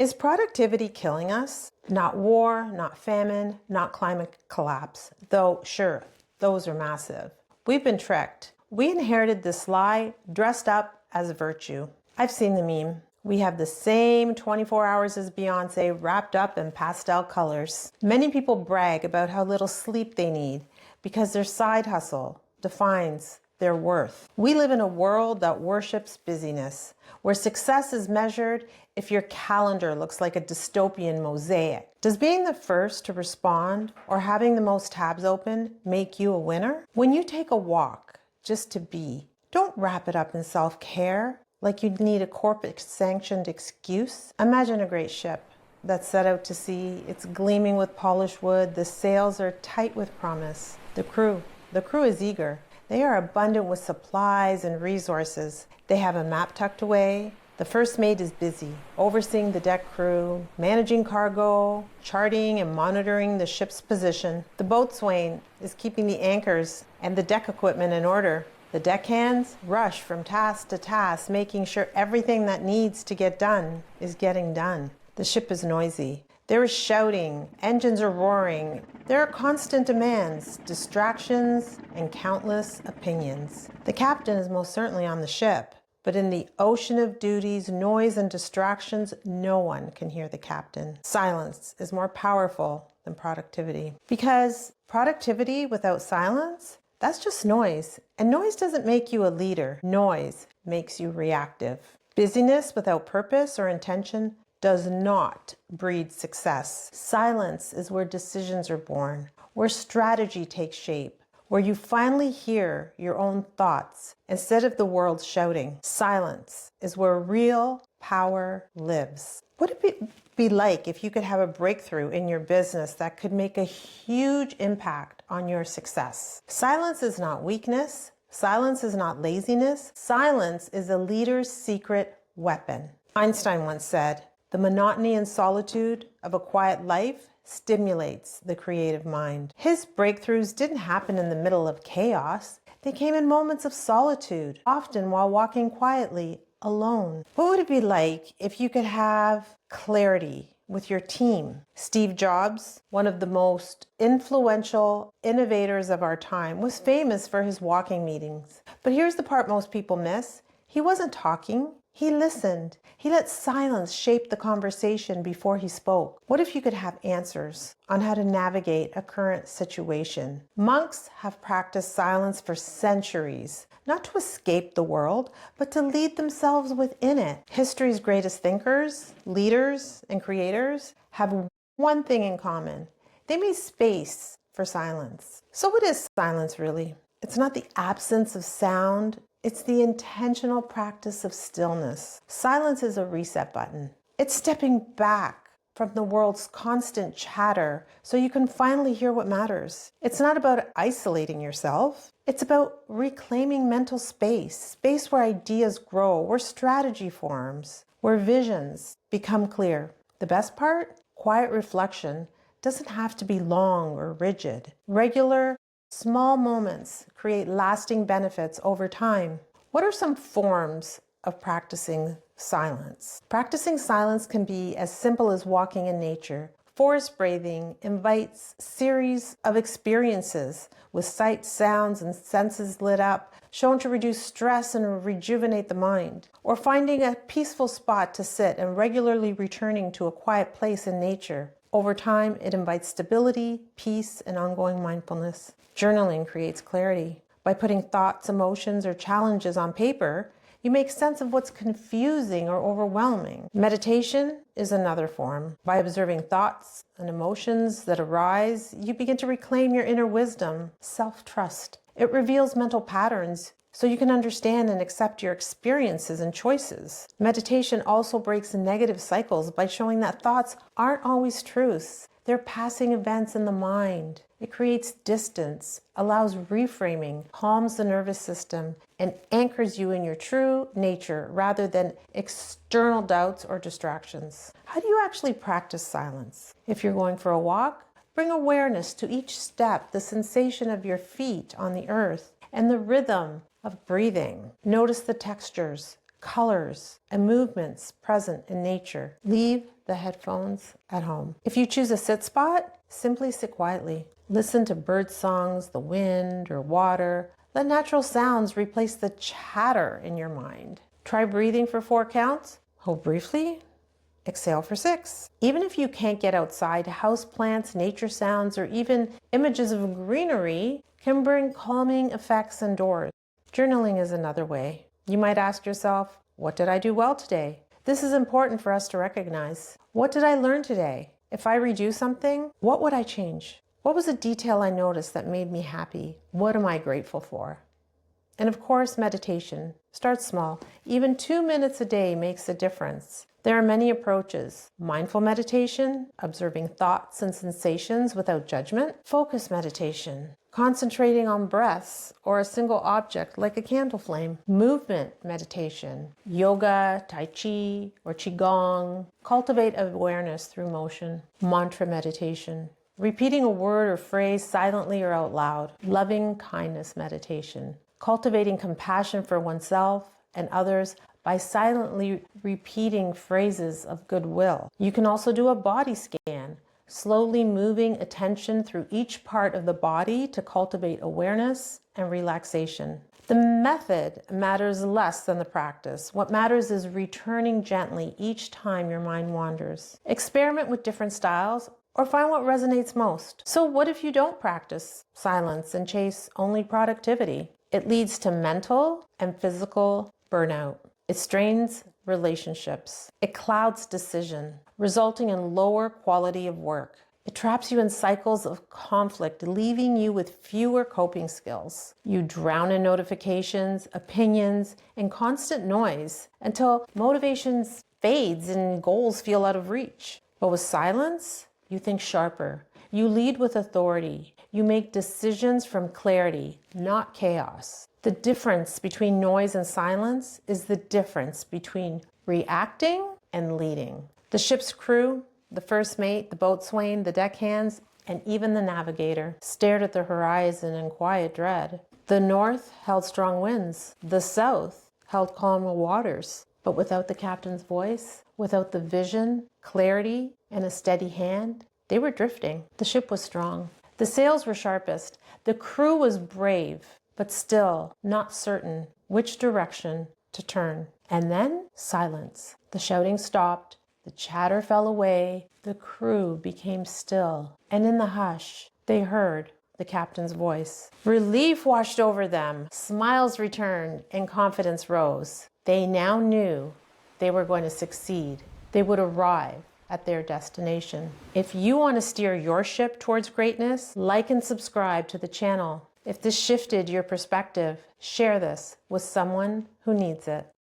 Is productivity killing us? Not war, not famine, not climate collapse, though sure, those are massive. We've been tricked. We inherited this lie dressed up as a virtue. I've seen the meme. We have the same 24 hours as Beyonce wrapped up in pastel colors. Many people brag about how little sleep they need because their side hustle defines their worth. We live in a world that worships busyness, where success is measured if your calendar looks like a dystopian mosaic. Does being the first to respond or having the most tabs open make you a winner? When you take a walk just to be, don't wrap it up in self-care like you'd need a corporate-sanctioned excuse. Imagine a great ship that's set out to sea. It's gleaming with polished wood. The sails are tight with promise. The crew is eager. They are abundant with supplies and resources. They have a map tucked away. The first mate is busy, overseeing the deck crew, managing cargo, charting and monitoring the ship's position. The boatswain is keeping the anchors and the deck equipment in order. The deckhands rush from task to task, making sure everything that needs to get done is getting done. The ship is noisy. There is shouting, engines are roaring. There are constant demands, distractions, and countless opinions. The captain is most certainly on the ship, but in the ocean of duties, noise, and distractions, no one can hear the captain. Silence is more powerful than productivity. Because productivity without silence, that's just noise. And noise doesn't make you a leader. Noise makes you reactive. Busyness without purpose or intention does not breed success. Silence is where decisions are born, where strategy takes shape, where you finally hear your own thoughts instead of the world shouting. Silence is where real power lives. What would it be like if you could have a breakthrough in your business that could make a huge impact on your success? Silence is not weakness. Silence is not laziness. Silence is a leader's secret weapon. Einstein once said, "The monotony and solitude of a quiet life stimulates the creative mind." His breakthroughs didn't happen in the middle of chaos. They came in moments of solitude, often while walking quietly alone. What would it be like if you could have clarity with your team? Steve Jobs, one of the most influential innovators of our time, was famous for his walking meetings. But here's the part most people miss. He wasn't talking. He listened. He let silence shape the conversation before he spoke. What if you could have answers on how to navigate a current situation? Monks have practiced silence for centuries, not to escape the world, but to lead themselves within it. History's greatest thinkers, leaders, and creators have one thing in common. They made space for silence. So what is silence really? It's not the absence of sound. It's the intentional practice of stillness. Silence is a reset button. It's stepping back from the world's constant chatter so you can finally hear what matters. It's not about isolating yourself. It's about reclaiming mental space, space where ideas grow, where strategy forms, where visions become clear. The best part? Quiet reflection doesn't have to be long or rigid. Regular, small moments create lasting benefits over time. What are some forms of practicing silence? Practicing silence can be as simple as walking in nature. Forest breathing invites a series of experiences with sight, sounds, and senses lit up, shown to reduce stress and rejuvenate the mind. Or finding a peaceful spot to sit and regularly returning to a quiet place in nature. Over time, it invites stability, peace, and ongoing mindfulness. Journaling creates clarity. By putting thoughts, emotions, or challenges on paper, you make sense of what's confusing or overwhelming. Meditation is another form. By observing thoughts and emotions that arise, you begin to reclaim your inner wisdom, self-trust. It reveals mental patterns so you can understand and accept your experiences and choices. Meditation also breaks negative cycles by showing that thoughts aren't always truths. They're passing events in the mind. It creates distance, allows reframing, calms the nervous system, and anchors you in your true nature rather than external doubts or distractions. How do you actually practice silence? If you're going for a walk, bring awareness to each step, the sensation of your feet on the earth, and the rhythm of breathing. Notice the textures, colors, and movements present in nature. Leave the headphones at home. If you choose a sit spot, simply sit quietly. Listen to bird songs, the wind or water. Let natural sounds replace the chatter in your mind. Try breathing for 4 counts. Hold briefly. Exhale for 6. Even if you can't get outside, house plants, nature sounds, or even images of greenery can bring calming effects indoors. Journaling is another way. You might ask yourself, what did I do well today? This is important for us to recognize. What did I learn today? If I redo something, what would I change? What was a detail I noticed that made me happy? What am I grateful for? And of course, meditation. Start small. Even 2 minutes a day makes a difference. There are many approaches. Mindful meditation, observing thoughts and sensations without judgment. Focus meditation, concentrating on breaths or a single object like a candle flame. Movement meditation, yoga, tai chi, or qigong. Cultivate awareness through motion. Mantra meditation, repeating a word or phrase silently or out loud. Loving kindness meditation, cultivating compassion for oneself and others by silently repeating phrases of goodwill. You can also do a body scan, slowly moving attention through each part of the body to cultivate awareness and relaxation. The method matters less than the practice. What matters is returning gently each time your mind wanders. Experiment with different styles or find what resonates most. So what if you don't practice silence and chase only productivity? It leads to mental and physical burnout. It strains relationships. It clouds decision, resulting in lower quality of work. It traps you in cycles of conflict, leaving you with fewer coping skills. You drown in notifications, opinions, and constant noise until motivation fades and goals feel out of reach. But with silence, you think sharper. You lead with authority. You make decisions from clarity, not chaos. The difference between noise and silence is the difference between reacting and leading. The ship's crew, the first mate, the boatswain, the deckhands, and even the navigator stared at the horizon in quiet dread. The north held strong winds. The south held calmer waters. But without the captain's voice, without the vision, clarity, and a steady hand, they were drifting. The ship was strong. The sails were sharpest. The crew was brave, but still not certain which direction to turn. And then silence. The shouting stopped. The chatter fell away. The crew became still. And in the hush, they heard the captain's voice. Relief washed over them. Smiles returned and confidence rose. They now knew they were going to succeed. They would arrive at their destination. If you want to steer your ship towards greatness, like and subscribe to the channel. If this shifted your perspective, share this with someone who needs it.